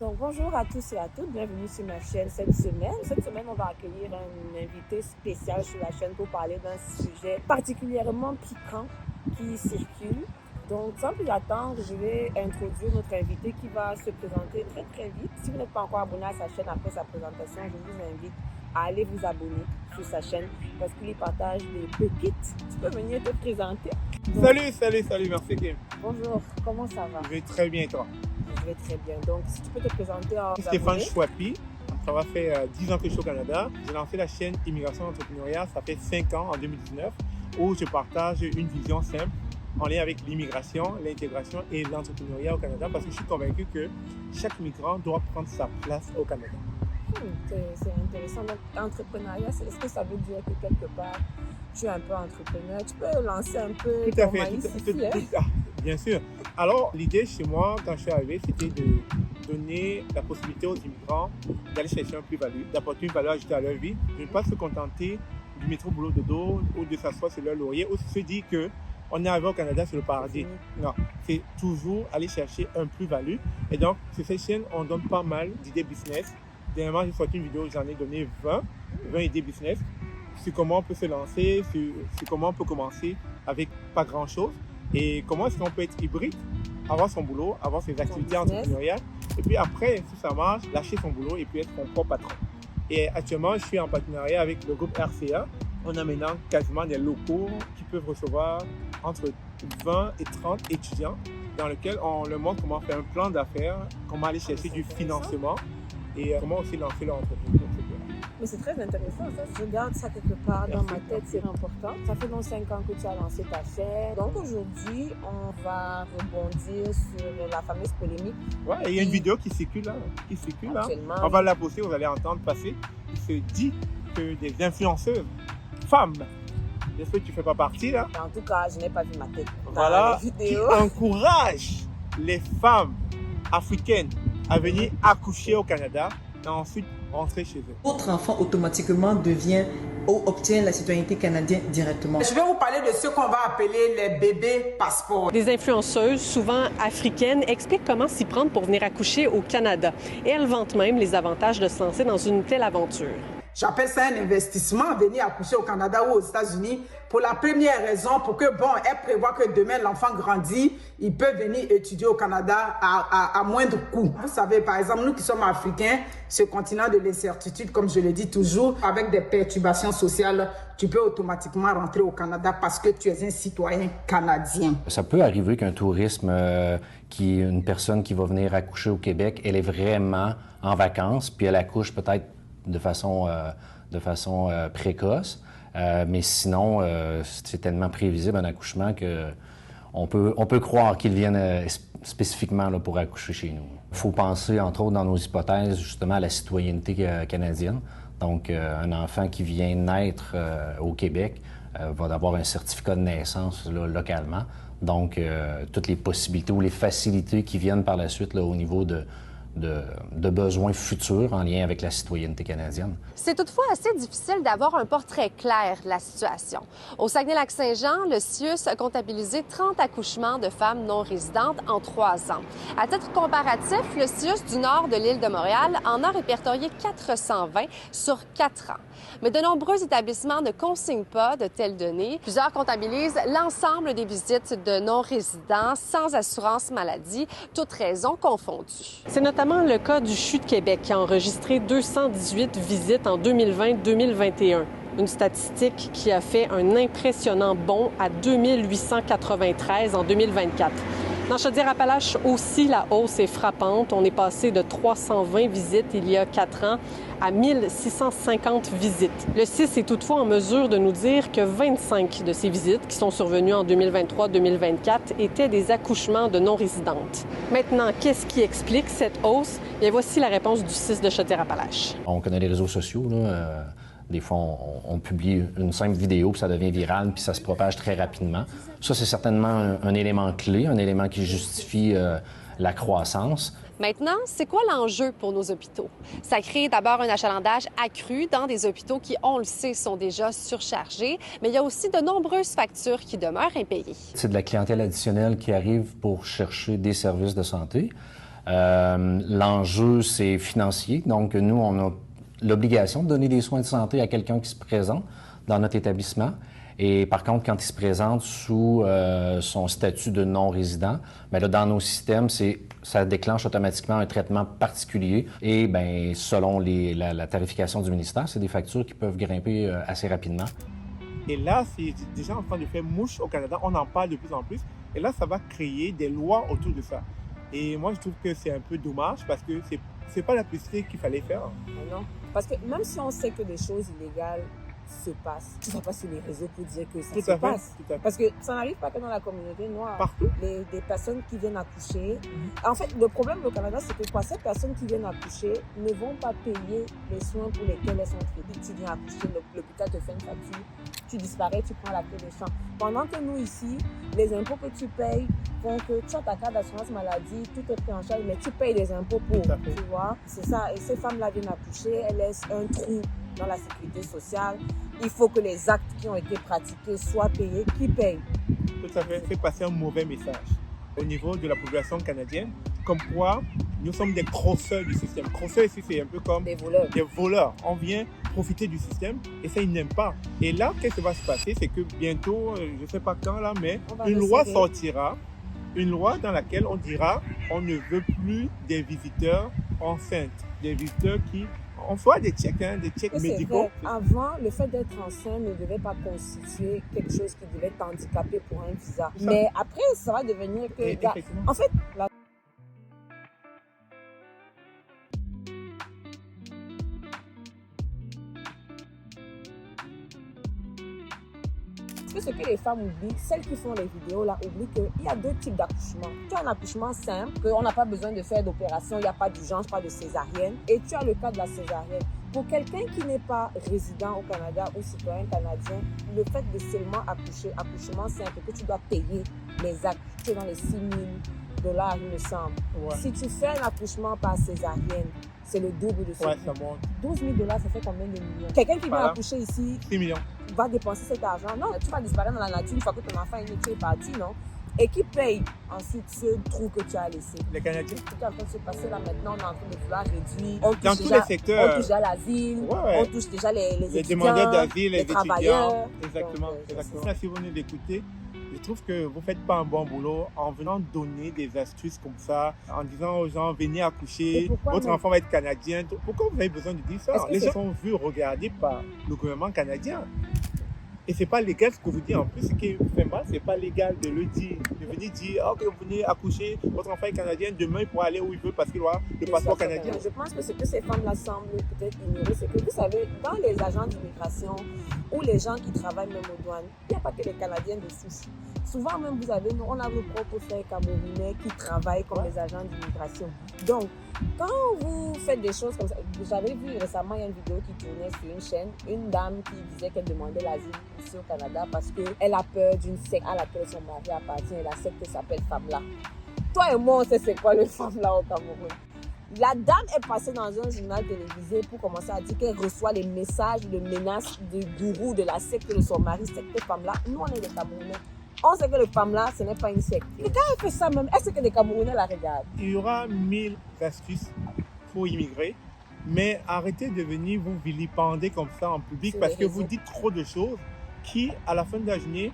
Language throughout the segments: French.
Donc, bonjour à tous et à toutes, bienvenue sur ma chaîne cette semaine. Cette semaine, on va accueillir un invité spécial sur la chaîne pour parler d'un sujet particulièrement piquant qui circule. Donc, sans plus attendre, je vais introduire notre invité qui va se présenter très vite. Si vous n'êtes pas encore abonné à sa chaîne après sa présentation, je vous invite à aller vous abonner sur sa chaîne parce qu'il y partage des pépites. Tu peux venir te présenter. Donc, salut, merci Kim. Bonjour, comment ça va? Je vais très bien, toi? Je vais très bien. Donc, si tu peux te présenter en Stéphane Chouapi, ça va faire 10 ans que je suis au Canada. J'ai lancé la chaîne Immigration Entrepreneuriat, ça fait 5 ans, en 2019, où je partage une vision simple en lien avec l'immigration, l'intégration et l'entrepreneuriat au Canada, parce que je suis convaincu que chaque migrant doit prendre sa place au Canada. C'est intéressant. Donc, l'entrepreneuriat, est-ce que ça veut dire que quelque part, tu es un peu entrepreneur? Tu peux lancer un peu tout à fait, bien sûr. Alors, l'idée chez moi, quand je suis arrivé, c'était de donner la possibilité aux immigrants d'aller chercher un plus-value, d'apporter une valeur ajoutée à leur vie, de ne pas se contenter du métro boulot de dos ou de s'asseoir sur leur laurier ou se dire qu'on est arrivé au Canada, c'est le paradis. Non, c'est toujours aller chercher un plus-value. Et donc, sur cette chaîne, on donne pas mal d'idées business. Dernièrement, j'ai sorti une vidéo où j'en ai donné 20 idées business sur comment on peut se lancer, sur comment on peut commencer avec pas grand-chose et comment est-ce qu'on peut être hybride, avoir son boulot, avoir ses activités entrepreneuriales et puis après, si ça marche, lâcher son boulot et puis être son propre patron. Et actuellement, je suis en partenariat avec le groupe RCA. On a maintenant quasiment des locaux qui peuvent recevoir entre 20 et 30 étudiants dans lesquels on leur montre comment faire un plan d'affaires, comment aller chercher du financement et comment aussi lancer leur entreprise. Mais c'est très intéressant, ça. Je garde ça quelque part dans ma tête, c'est important. Ça fait donc 5 ans que tu as lancé ta chaîne. Donc aujourd'hui, on va rebondir sur la fameuse polémique. Ouais, il y a une vidéo qui circule là. On va la poster, vous allez entendre passer. Il se dit que des influenceuses, femmes, j'espère que tu ne fais pas partie là. En tout cas, je n'ai pas vu ma tête dans la vidéo. Qui encouragent les femmes africaines à venir accoucher au Canada et ensuite rentrer chez eux. Votre enfant automatiquement devient ou obtient la citoyenneté canadienne directement. Je vais vous parler de ce qu'on va appeler les bébés passeports. Des influenceuses, souvent africaines, expliquent comment s'y prendre pour venir accoucher au Canada. Et elles vantent même les avantages de se lancer dans une telle aventure. J'appelle ça un investissement, venir accoucher au Canada ou aux États-Unis, pour la première raison, pour que, elle prévoit que demain, l'enfant grandit, il peut venir étudier au Canada à moindre coût. Vous savez, par exemple, nous qui sommes africains, ce continent de l'incertitude, comme je le dis toujours, avec des perturbations sociales, tu peux automatiquement rentrer au Canada parce que tu es un citoyen canadien. Ça peut arriver qu'un tourisme, une personne qui va venir accoucher au Québec, elle est vraiment en vacances, puis elle accouche peut-être de façon précoce. Mais sinon, c'est tellement prévisible un accouchement qu'on peut croire qu'ils viennent spécifiquement là, pour accoucher chez nous. Il faut penser, entre autres, dans nos hypothèses, justement, à la citoyenneté canadienne. Donc, un enfant qui vient naître au Québec va avoir un certificat de naissance là, localement. Donc, toutes les possibilités ou les facilités qui viennent par la suite là, au niveau de besoins futurs en lien avec la citoyenneté canadienne. C'est toutefois assez difficile d'avoir un portrait clair de la situation. Au Saguenay-Lac-Saint-Jean, le CIUS a comptabilisé 30 accouchements de femmes non résidentes en 3 ans. À titre comparatif, le CIUS du nord de l'île de Montréal en a répertorié 420 sur 4 ans. Mais de nombreux établissements ne consignent pas de telles données. Plusieurs comptabilisent l'ensemble des visites de non-résidents sans assurance maladie, toutes raisons confondues. C'est notamment le cas du CHU de Québec qui a enregistré 218 visites en 2020-2021. Une statistique qui a fait un impressionnant bond à 2893 en 2024. Dans Chaudière-Appalaches aussi, la hausse est frappante. On est passé de 320 visites il y a 4 ans à 1650 visites. Le CIS est toutefois en mesure de nous dire que 25 de ces visites, qui sont survenues en 2023-2024, étaient des accouchements de non-résidentes. Maintenant, qu'est-ce qui explique cette hausse? Bien, voici la réponse du CIS de Chaudière-Appalaches. On connaît les réseaux sociaux, là. Des fois, on publie une simple vidéo, puis ça devient viral, puis ça se propage très rapidement. Ça, c'est certainement un élément clé, un élément qui justifie la croissance. Maintenant, c'est quoi l'enjeu pour nos hôpitaux? Ça crée d'abord un achalandage accru dans des hôpitaux qui, on le sait, sont déjà surchargés, mais il y a aussi de nombreuses factures qui demeurent impayées. C'est de la clientèle additionnelle qui arrive pour chercher des services de santé. L'enjeu, c'est financier. Donc, nous, on a l'obligation de donner des soins de santé à quelqu'un qui se présente dans notre établissement. Et par contre, quand il se présente sous son statut de non-résident, bien là, dans nos systèmes, ça déclenche automatiquement un traitement particulier. Et bien, selon la tarification du ministère, c'est des factures qui peuvent grimper assez rapidement. Et là, c'est déjà en train de faire mouche au Canada. On en parle de plus en plus. Et là, ça va créer des lois autour de ça. Et moi, je trouve que c'est un peu dommage parce que c'est pas la publicité qu'il fallait faire. Non, parce que même si on sait que des choses illégales se passent, tu ne vas pas sur les réseaux pour dire que ça se passe. Tout à fait. Parce que ça n'arrive pas que dans la communauté noire. Partout. Des personnes qui viennent accoucher. En fait, le problème au Canada, c'est que ces personnes qui viennent accoucher ne vont pas payer les soins pour lesquels elles sont traitées. Tu viens accoucher, l'hôpital te fait une facture, tu disparais, tu prends la clé des champs. Pendant que nous, ici, les impôts que tu payes font que tu as ta carte d'assurance maladie, tout est pris en charge, mais tu payes des impôts pour, tu vois. C'est ça. Et ces femmes-là viennent accoucher, elles laissent un trou dans la sécurité sociale. Il faut que les actes qui ont été pratiqués soient payés. Qui paye? Tout à fait. Fait passer un mauvais message au niveau de la population canadienne, comme quoi nous sommes des crosseurs du système. Crosseurs ici, c'est un peu comme des voleurs. Des voleurs. On vient profiter du système et ça, ils n'aiment pas. Et là, qu'est-ce qui va se passer? C'est que bientôt, je ne sais pas quand là, mais une loi sortira. Une loi dans laquelle on dira on ne veut plus des visiteurs enceintes, des visiteurs qui on fait des checks médicaux. Avant, le fait d'être enceinte ne devait pas constituer quelque chose qui devait t'handicaper pour un visa. Mais après, ça va devenir que... En fait, ce que les femmes oublient, celles qui font les vidéos là oublient qu'il y a deux types d'accouchement. Tu as un accouchement simple, qu'on n'a pas besoin de faire d'opération, il n'y a pas d'urgence, pas de césarienne. Et tu as le cas de la césarienne. Pour quelqu'un qui n'est pas résident au Canada ou citoyen canadien, le fait de seulement accoucher, accouchement simple, que tu dois payer les actes, tu es dans les $6 000, il me semble. Ouais. Si tu fais un accouchement par césarienne, c'est le double de ce ouais, ça monte. $12 000, ça fait combien de millions? Quelqu'un qui vient accoucher ici, 6 millions. Va dépenser cet argent. Non, tu vas disparaître dans la nature une fois que ton enfant est né, tu es parti, non? Et qui paye ensuite ce trou que tu as laissé? Les Canadiens. Tout est en train de se passer là maintenant, on est en train de vouloir réduire. Dans tous les secteurs. On touche déjà l'asile, on touche déjà les étudiants, demandeurs d'asile, les travailleurs. Exactement. Là, si vous venez d'écouter, je trouve que vous ne faites pas un bon boulot en venant donner des astuces comme ça, en disant aux gens, venez accoucher, votre enfant va être canadien. Pourquoi vous avez besoin de dire ça? Les gens sont vus, regardés par le gouvernement canadien. Et c'est pas légal ce que vous dites en plus, ce qui fait mal, c'est pas légal de le dire. De venir dire, ok, vous venez accoucher, votre enfant est canadien, demain il pourra aller où il veut parce qu'il aura le passeport canadien. Je pense que ce que ces femmes-là semblent peut-être ignorer, c'est que vous savez, dans les agents d'immigration ou les gens qui travaillent même aux douanes, il n'y a pas que les Canadiens de souci. Souvent même, vous avez, on a nos propres frères camerounais qui travaillent comme les agents d'immigration. Donc, quand vous faites des choses comme ça, j'avais vu récemment, il y a une vidéo qui tournait sur une chaîne, une dame qui disait qu'elle demandait l'asile ici au Canada parce qu'elle a peur d'une secte à laquelle son mari appartient et la secte s'appelle Famla. Toi et moi, on sait c'est quoi le Famla au Cameroun. La dame est passée dans un journal télévisé pour commencer à dire qu'elle reçoit les messages de menaces du gourou de la secte de son mari, secte Famla. Nous, on est des Camerounais. On sait que le Famla, ce n'est pas une secte. Et quand elle fait ça même, est-ce que les Camerounais la regardent? Il y aura 1000 astuces pour immigrer, mais arrêtez de venir vous vilipender comme ça en public parce que vous dites trop de choses qui, à la fin de la journée,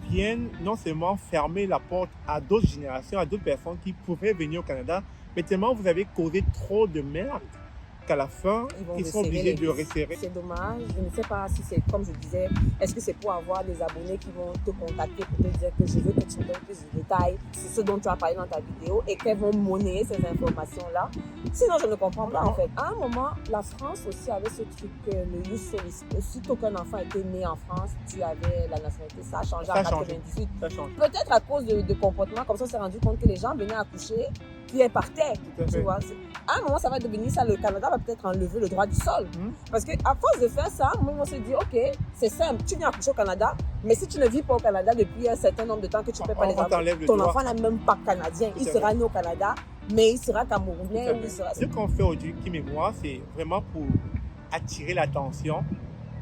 viennent non seulement fermer la porte à d'autres générations, à d'autres personnes qui pourraient venir au Canada, mais tellement vous avez causé trop de merde qu'à la fin, ils sont obligés de resserrer. C'est dommage. Je ne sais pas si c'est, comme je disais, est-ce que c'est pour avoir des abonnés qui vont te contacter pour te dire que je veux que tu me donnes plus de détails sur ce dont tu as parlé dans ta vidéo et qu'elles vont monnayer ces informations-là. Sinon, je ne comprends pas en fait. À un moment, la France aussi avait ce truc que le Youth Service. Aussitôt qu'un enfant était né en France, tu avais la nationalité. Ça a changé en 98. Peut-être à cause de comportements, comme ça, on s'est rendu compte que les gens venaient accoucher puis elles partaient. Tu vois. À un moment, ça va devenir ça. Le Canada va peut-être enlever le droit du sol. Parce qu'à force de faire ça, on se dit, OK, c'est simple, tu viens accoucher au Canada, mais si tu ne vis pas au Canada depuis un certain nombre de temps que tu ne peux pas les enfants, ton enfant n'est même pas canadien. Il sera né au Canada, mais il sera camerounais. Ce qu'on fait aujourd'hui, Kim et moi, c'est vraiment pour attirer l'attention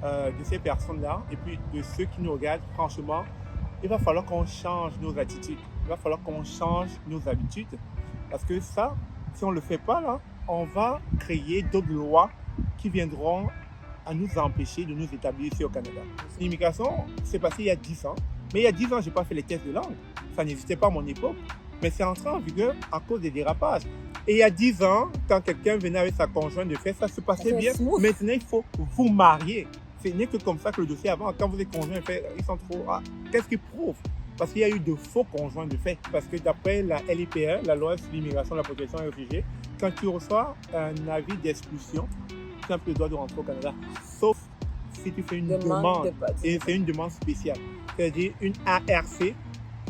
de ces personnes-là et puis de ceux qui nous regardent. Franchement, il va falloir qu'on change nos attitudes. Il va falloir qu'on change nos habitudes. Parce que ça, si on ne le fait pas, là, on va créer d'autres lois qui viendront à nous empêcher de nous établir ici au Canada. L'immigration, c'est passé il y a 10 ans. Mais il y a 10 ans, je n'ai pas fait les tests de langue. Ça n'existait pas à mon époque. Mais c'est entré en vigueur à cause des dérapages. Et il y a 10 ans, quand quelqu'un venait avec sa conjointe de fait, ça se passait bien. Maintenant, il faut vous marier. Ce n'est que comme ça que le dossier avant. Quand vous êtes conjoint de fait, ils sont trop... Ah, qu'est-ce qu'ils prouvent? Parce qu'il y a eu de faux conjoints de fait. Parce que d'après la LIPR, la loi sur l'immigration, la protection des réfugiés, quand tu reçois un avis d'expulsion, tu n'as plus le droit de rentrer au Canada. Sauf si tu fais une demande. Et c'est une demande spéciale. C'est-à-dire une ARC,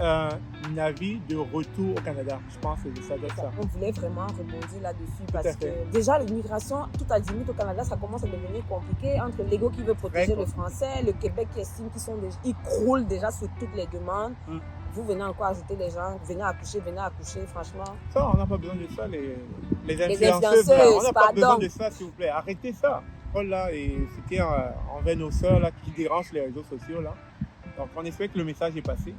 un avis de retour au Canada. Je pense que ça doit être ça. On voulait vraiment rebondir là-dessus parce que déjà l'immigration, tout azimut au Canada, ça commence à devenir compliqué entre l'Ego qui veut protéger le français, le Québec qui estime qu'ils croulent déjà sur toutes les demandes. Vous venez encore ajouter des gens, venez accoucher, franchement. Ça, on n'a pas besoin de ça, les influenceuses. On n'a pas besoin de ça, s'il vous plaît. Arrêtez ça. Oh là, et c'était envers nos sœurs là, qui dérangent les réseaux sociaux là. Donc, on espère que le message est passé.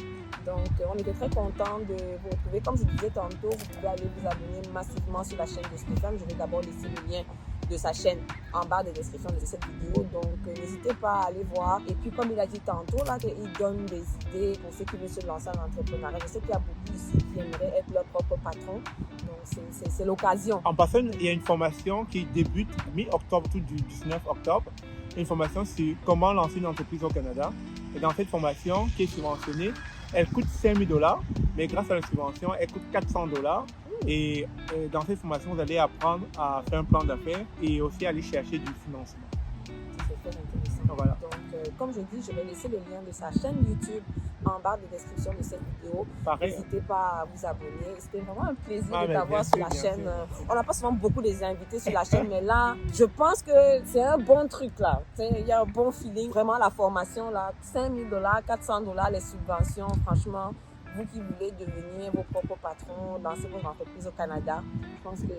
Donc, on était très contents de vous retrouver. Comme je disais tantôt, vous pouvez aller vous abonner massivement sur la chaîne de Stéphane. Je vais d'abord laisser le lien de sa chaîne en bas de description de cette vidéo. Donc, n'hésitez pas à aller voir. Et puis, comme il a dit tantôt, là, il donne des idées pour ceux qui veulent se lancer en entrepreneuriat. Je sais qu'il y a beaucoup ici qui aimeraient être leur propre patron. Donc, c'est l'occasion. En passant, il y a une formation qui débute mi-octobre, tout du 19 octobre. Une formation sur comment lancer une entreprise au Canada. Et dans cette formation qui est subventionnée, elle coûte 5 000 $, mais grâce à la subvention, elle coûte 400 $. Et dans cette formation, vous allez apprendre à faire un plan d'affaires et aussi aller chercher du financement. C'est très intéressant. Voilà. Donc, comme je dis, je vais laisser le lien de sa chaîne YouTube en barre de description de cette vidéo. N'hésitez pas à vous abonner. C'était vraiment un plaisir de t'avoir sur la chaîne. On n'a pas souvent beaucoup des invités sur la chaîne, mais là, je pense que c'est un bon truc là. Il y a un bon feeling. Vraiment, la formation là, 5 000 $, 400 $, les subventions, franchement. Vous qui voulez devenir vos propres patrons, lancer vos entreprises au Canada, je pense que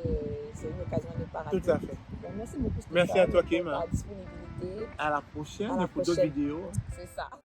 c'est une occasion de parler. Tout à fait. Donc, merci beaucoup. Merci à toi, Kim. Pour ta disponibilité. À la prochaine pour d'autres vidéos. C'est ça.